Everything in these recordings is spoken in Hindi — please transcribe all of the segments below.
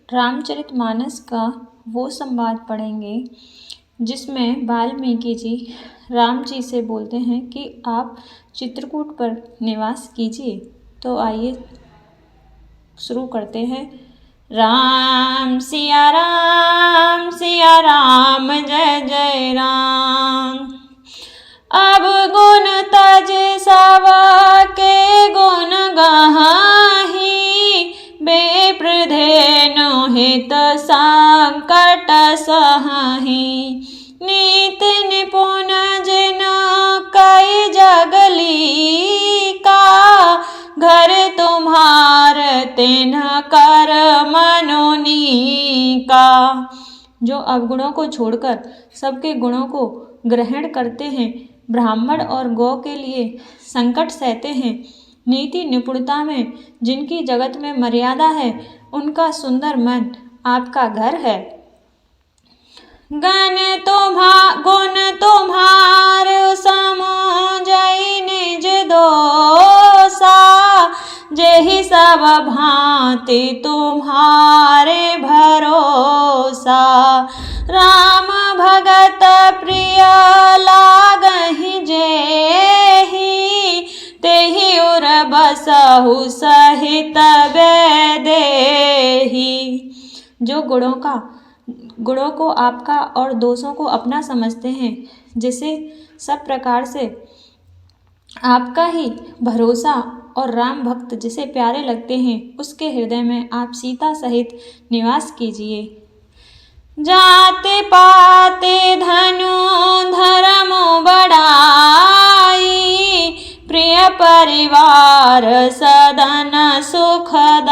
रामचरितमानस का वो संवाद पढ़ेंगे जिसमें वाल्मीकि जी राम जी से बोलते हैं कि आप चित्रकूट पर निवास कीजिए। तो आइए शुरू करते हैं। राम सिया राम जय जय राम। अब गुण तज सब के गुण गाही, बेप्रधेनु हित संकट सहाही। नीत निपुण जिन कई जगली का, घर तुम्हार तिन्ह कर मनोनी का। जो अवगुणों को छोड़कर सबके गुणों को ग्रहण करते हैं, ब्राह्मण और गौ के लिए संकट सहते हैं, नीति निपुणता में जिनकी जगत में मर्यादा है, उनका सुंदर मन आपका घर है। गुण तुम्हार समझई निज दोसा, जेहि सब भांति तुम्हारे भरोसा। राम भगत प्रिय लागहि जेहि, तेहि उर बसहु सहित वैदेही। जो गुणों को आपका और दोषों को अपना समझते हैं, जिसे सब प्रकार से आपका ही भरोसा और राम भक्त जिसे प्यारे लगते हैं, उसके हृदय में आप सीता सहित निवास कीजिए। जाते पाते धनु धर्म बढ़ाई, प्रिय परिवार सदन सुखदाई।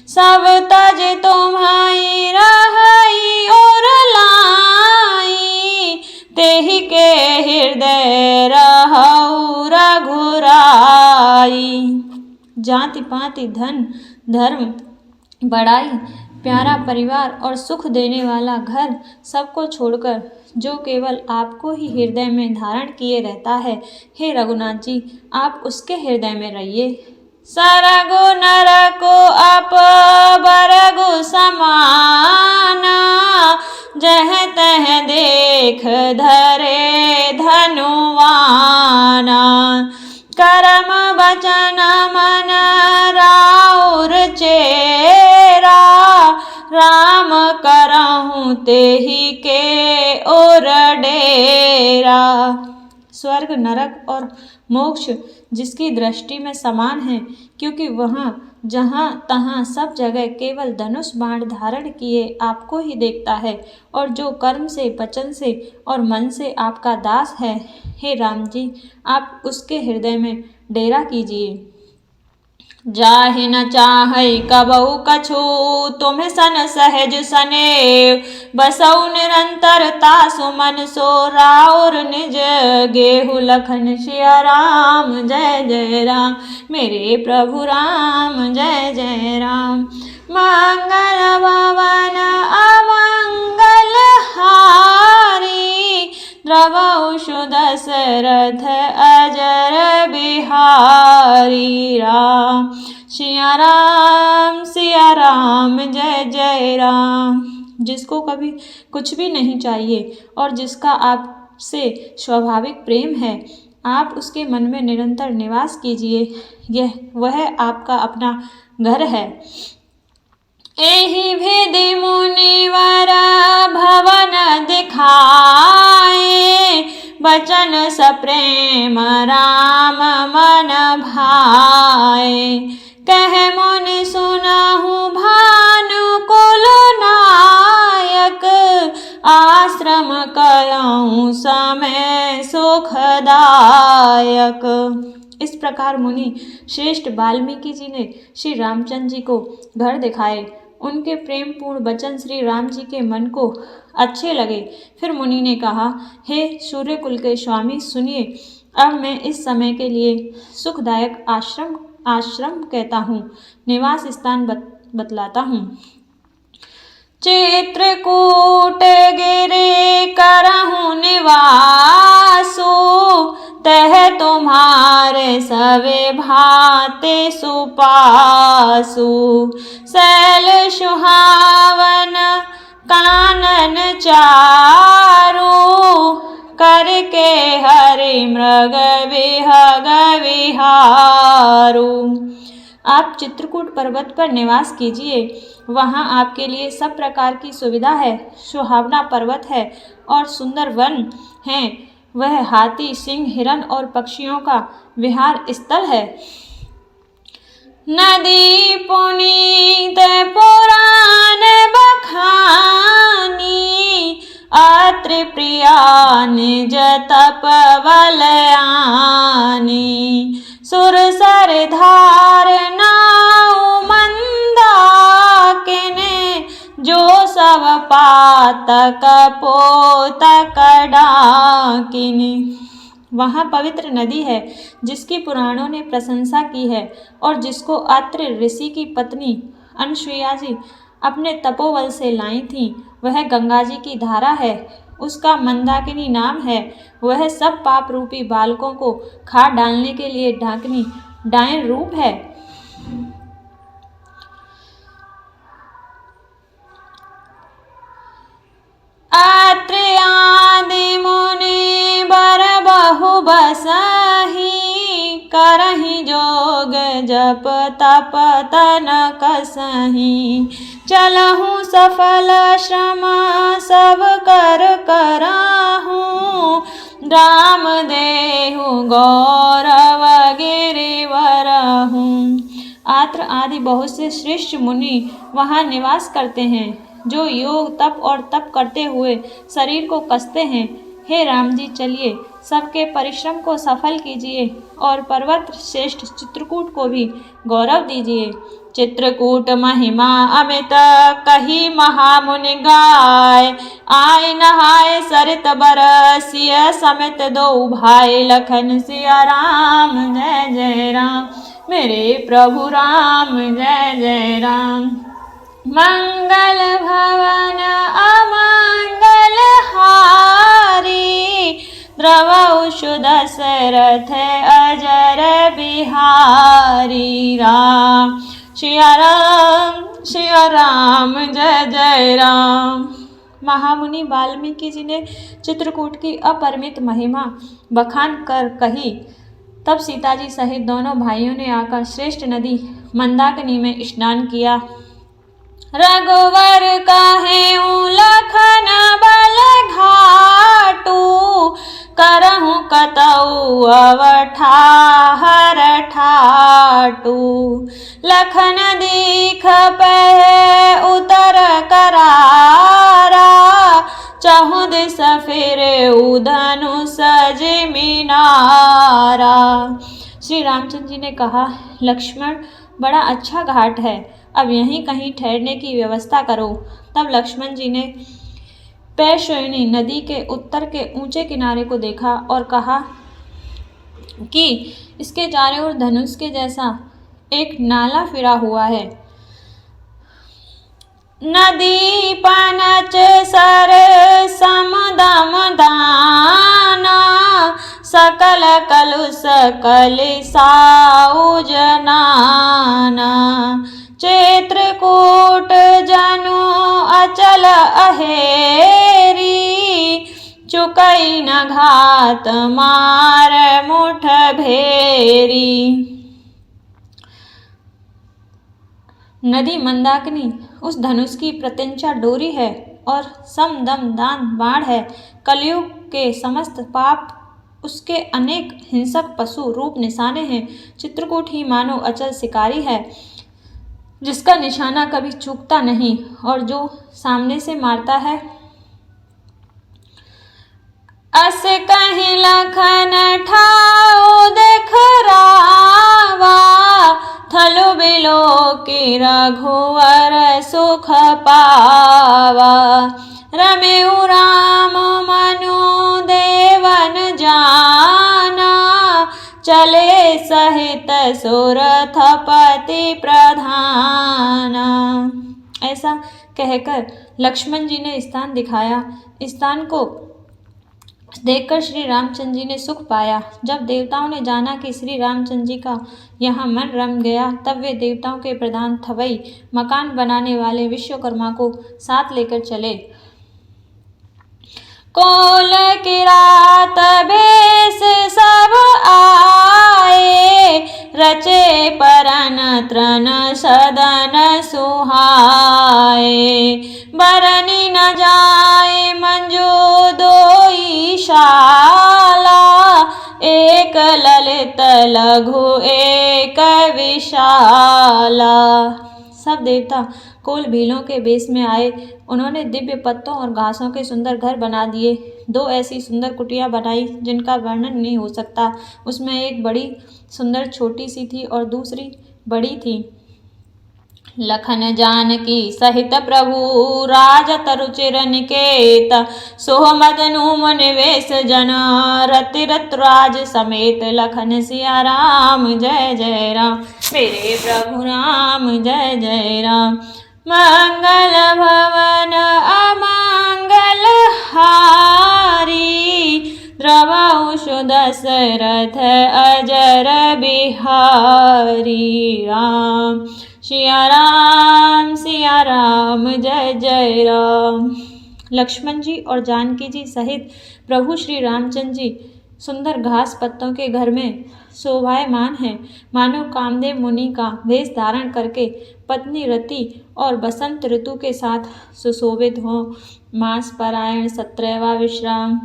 सब तज तुम्हारी रहई और लाई, तेहि के हृदय रहउ रघुराई। जाति पाति धन धर्म बढ़ाई, प्यारा परिवार और सुख देने वाला घर सबको छोड़कर जो केवल आपको ही हृदय में धारण किए रहता है, हे रघुनाथ जी, आप उसके हृदय में रहिए। सरगु नरको अप बरगु समाना, जह तह देख धरे धनुवाना। कर्म वचन मन राउर चेरा, राम करहु तेहि के ओर डेरा। स्वर्ग नरक और मोक्ष जिसकी दृष्टि में समान है, क्योंकि वह जहाँ तहाँ सब जगह केवल धनुष बाण धारण किए आपको ही देखता है, और जो कर्म से वचन से और मन से आपका दास है, हे राम जी, आप उसके हृदय में डेरा कीजिए। जाहि न चाहै कबहु कछु, तुम्हें सन सहज सनेव। बसौ निरंतर तासु मन सो, राउर निज गेहु लखन सिया राम जय जय राम। मेरे प्रभु राम जय जय राम। मंगल भवन अमंगल हारी, द्रवहु दशरथ अजर बिहारी। राम सिया राम जय जय राम। जिसको कभी कुछ भी नहीं चाहिए और जिसका आपसे स्वाभाविक प्रेम है, आप उसके मन में निरंतर निवास कीजिए। वह आपका अपना घर है। एहि भेदि मुनिवर भवन दिखाए, बचन सप्रेम राम मन भाए। कह मुनि सुनहु भानुकुल नायक, आश्रम कयहु समय सुखदायक। इस प्रकार मुनि श्रेष्ठ वाल्मीकि जी ने श्री रामचंद्र जी को घर दिखाए। उनके प्रेम पूर्ण वचन श्री राम जी के मन को अच्छे लगे। फिर मुनि ने कहा, हे सूर्यकुल के स्वामी, सुनिए, अब मैं इस समय के लिए सुखदायक आश्रम कहता हूँ, निवास स्थान बतलाता हूँ। चित्रकूट गिरि करहु निवासु, तह तुम्हारे सवे भांति सुपासु। फल सुहावन कानन चारु, करके हरि मृग विहग विहारू। आप चित्रकूट पर्वत पर निवास कीजिए, वहाँ आपके लिए सब प्रकार की सुविधा है। सुहावना पर्वत है और सुंदर वन है। वह हाथी, सिंह, हिरण और पक्षियों का विहार स्थल है। नदी पुनीत पुराण बखानी, अत्रि प्रिया निज तपवलयानी। सुरसर धार नाउ मंदाकिनी, जो सब पातक पोतक डाकिनी। वहाँ पवित्र नदी है जिसकी पुराणों ने प्रशंसा की है और जिसको अत्रि ऋषि की पत्नी अनसुईया जी अपने तपोबल से लाई थीं। वह गंगा जी की धारा है, उसका मंदाकिनी नाम है। वह सब पाप रूपी बालकों को खा डालने के लिए ढाकनी डायन रूप है। अत्रि आदि मुनि बर बहु बसहि, करहि जोग जप तप तन कसहि। चलहु सफल श्रम सब कर कराहू, राम देहु गौरव गिरिवरहू। आत्र आदि बहुत से श्रेष्ठ मुनि वहाँ निवास करते हैं, जो योग तप और तप करते हुए शरीर को कसते हैं। हे राम जी, चलिए सबके परिश्रम को सफल कीजिए और पर्वत श्रेष्ठ चित्रकूट को भी गौरव दीजिए। चित्रकूट महिमा अमित कही महामुनि गाय, आय नहाय सरित बरसिय समित दो भाई। लखन सिया राम जय जय राम, मेरे प्रभु राम जय जय राम। मंगल भवन अमंगल हारी, द्रवहु दशरथ अजर बिहारी। राम सिया राम जय जय राम। महामुनि वाल्मीकि जी ने चित्रकूट की अपरिमित महिमा बखान कर कही। तब सीता जी सहित दोनों भाइयों ने आकर श्रेष्ठ नदी मंदाकिनी में स्नान किया। रघुवर कहेउ लखन बल घाटू, करहु कतउ अवठाहर ठाटू। लखन दीख पह उतर करारा, चहु दिस फिरे धनुष जिमिनारा। श्री रामचंद्र जी ने कहा, लक्ष्मण, बड़ा अच्छा घाट है, अब यहीं कहीं ठहरने की व्यवस्था करो। तब लक्ष्मण जी ने पैशोनी नदी के उत्तर के ऊंचे किनारे को देखा और कहा कि इसके चारों ओर धनुष के जैसा एक नाला फिरा हुआ है। नदी पनच सर समदम दाना, सकल कलुष कलिसाउ जनाना। चित्रकूट जनु अचल अहेरी, चुकई न घात मार मुठ भेरी। नदी मंदाकिनी उस धनुष की प्रत्यंचा डोरी है और समदम दान बाण है। कलयुग के समस्त पाप उसके अनेक हिंसक पशु रूप निशाने हैं। चित्रकूट ही मानो अचल शिकारी है, जिसका निशाना कभी चूकता नहीं और जो सामने से मारता है। अस कहीं लखन ठाउ देख रावा, थलु बिलो की रघुवर सुख पावा। रमेउ राम मनु देवन जाना, चले सहित सुरथपति प्रधाना। ऐसा कहकर लक्ष्मण जी ने स्थान दिखाया। स्थान को देखकर श्री रामचंद्र जी ने सुख पाया। जब देवताओं ने जाना कि श्री रामचंद्र जी का यहाँ मन रम गया, तब वे देवताओं के प्रधान थवई मकान बनाने वाले विश्वकर्मा को साथ लेकर चले। कोल किरात भेष सब आए, रचे परन त्रन सदन सुहाए। बरनी न जाए मंजू दोई शाला, एक ललित लघु एक विशाला। सब देवता कोल भीलों के वेश में आए। उन्होंने दिव्य पत्तों और घासों के सुंदर घर बना दिए। दो ऐसी सुंदर कुटिया बनाई जिनका वर्णन नहीं हो सकता। उसमें एक बड़ी सुंदर छोटी सी थी और दूसरी बड़ी थी। लखन जानकी सहित प्रभु राजत रुचिर निकेत, सोहमदनु मुनिवेश जन रति रतराज समेत। लखन सिया राम जय जय राम, मेरे प्रभु राम जय जय राम। मंगल भवन अमंगल हारी, द्रवहु सुदशरथ अजर बिहारी। राम सिया राम जय जय राम। लक्ष्मण जी और जानकी जी सहित प्रभु श्री रामचंद्र जी सुंदर घास पत्तों के घर में शोभायमान हैं, मानो कामदेव मुनि का वेश धारण करके पत्नी रति और बसंत ऋतु के साथ सुशोभित हो। मास परायण 17वां विश्राम।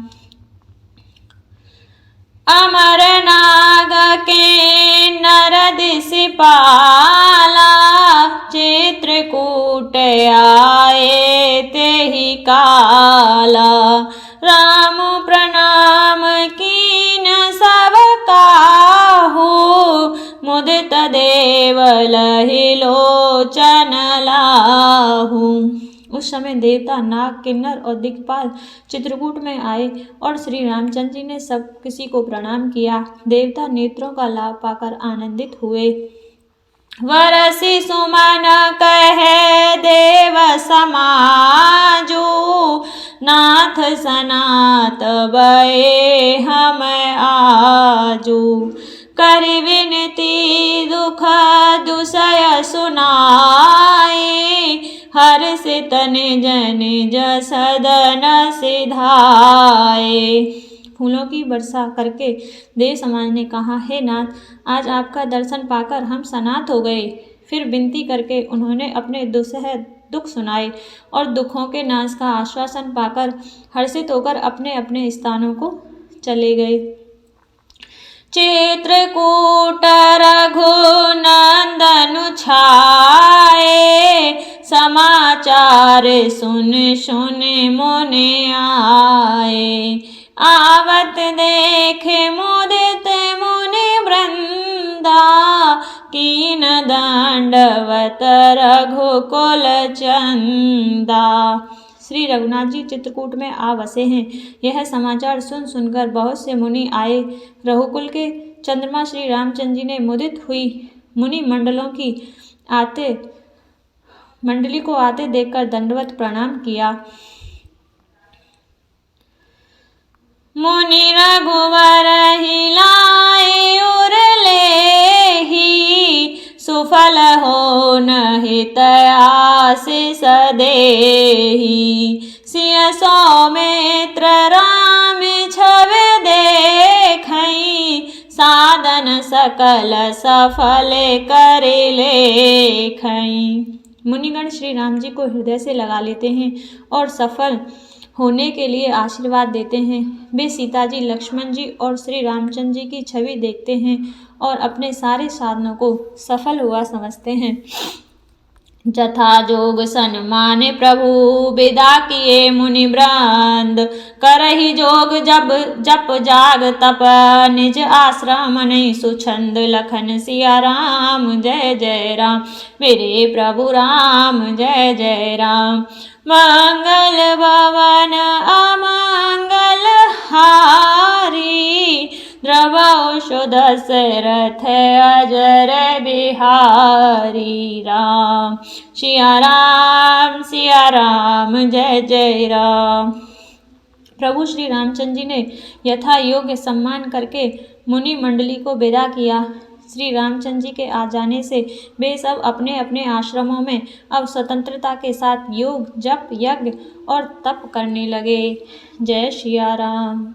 अमर नाग के नरद सिपाला, चित्रकूट आए तेहि काला। राम प्रणाम कीन सब काहू, मुदित देव लहि लोचन लाहू। उस समय देवता, नाग, किन्नर और दिक्पाल चित्रकूट में आए और श्री रामचंद्र जी ने सब किसी को प्रणाम किया। देवता नेत्रों का लाभ पाकर आनंदित हुए। वरसी सुमन कहे देव समाजू, नाथ सनात बये हम आजू। करि विनती दुख दुसय सुनाए, हर्षित निज निज सदन सिधाए। फूलों की वर्षा करके देव समाज ने कहा, हे नाथ, आज आपका दर्शन पाकर हम सनात हो गए। फिर विनती करके उन्होंने अपने दुसह दुख सुनाए और दुखों के नाश का आश्वासन पाकर हर्षित होकर अपने अपने स्थानों को चले गए। चित्रकूट रघुनंदनु छाए, समाचार सुन सुन मुनि आए। आवत देखे मुदित मुनि वृंदा, कीन दंडवत रघुकुल चंदा। श्री रघुनाथ जी चित्रकूट में आ बसे हैं। यह समाचार सुन सुनकर बहुत से मुनि आए। रघुकुल के चंद्रमा श्री रामचंद्र जी ने मुदित हुई मुनि मंडली को आते देखकर दंडवत प्रणाम किया। मुनि रघुवर हिलाए उर लेहि, सुफल हो हित आशीष देहि। सिय सौमित्र राम छवि देखहि, साधन सकल सफल कर लेखहि। मुनिगण श्री राम जी को हृदय से लगा लेते हैं और सफल होने के लिए आशीर्वाद देते हैं। वे सीता जी, लक्ष्मण जी और श्री रामचंद्र जी की छवि देखते हैं और अपने सारे साधनों को सफल हुआ समझते हैं। जथा जोग सन्माने प्रभु, विदा किए मुनि वृंद। करहि जोग जप जाग तप, निज आश्रम नहीं सुछंद। लखन सिया राम जय जय राम, मेरे प्रभु राम जय जय राम। मंगल भवन अमंगल हारी, द्रवहु सुदशरथ अजर बिहारी। राम सिया राम जय जय राम। प्रभु श्री रामचंद्र जी ने यथा योग्य सम्मान करके मुनि मंडली को विदा किया। श्री रामचंद्र जी के आ जाने से वे सब अपने अपने आश्रमों में अब स्वतंत्रता के साथ योग, जप, यज्ञ और तप करने लगे। जय सिया राम।